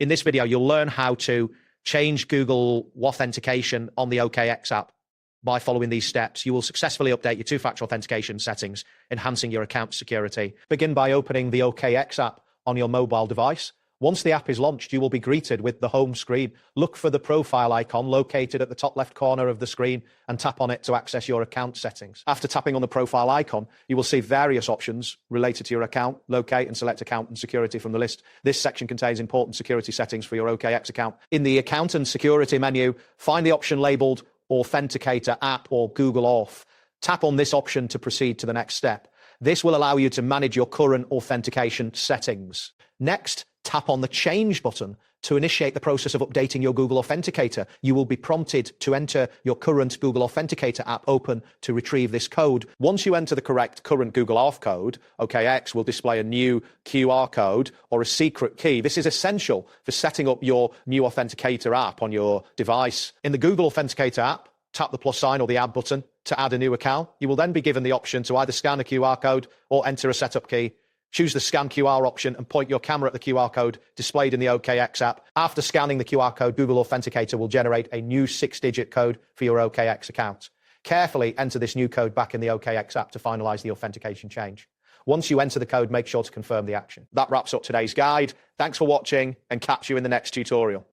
In this video, you'll learn how to change Google Authentication on the OKX app. By following these steps, you will successfully update your two-factor authentication settings, enhancing your account security. Begin by opening the OKX app on your mobile device. Once the app is launched, you will be greeted with the home screen. Look for the profile icon located at the top left corner of the screen and tap on it to access your account settings. After tapping on the profile icon, you will see various options related to your account. Locate and select account and security from the list. This section contains important security settings for your OKX account. In the account and security menu, find the option labeled Authenticator app or Google Auth. Tap on this option to proceed to the next step. This will allow you to manage your current authentication settings. Next, tap on the Change button to initiate the process of updating your Google Authenticator. You will be prompted to enter your current Google Authenticator app open to retrieve this code. Once you enter the correct current Google Auth code, OKX will display a new QR code or a secret key. This is essential for setting up your new Authenticator app on your device. In the Google Authenticator app, tap the plus sign or the add button to add a new account. You will then be given the option to either scan a QR code or enter a setup key. Choose the Scan QR option and point your camera at the QR code displayed in the OKX app. After scanning the QR code, Google Authenticator will generate a new 6-digit code for your OKX account. Carefully enter this new code back in the OKX app to finalize the authentication change. Once you enter the code, make sure to confirm the action. That wraps up today's guide. Thanks for watching and catch you in the next tutorial.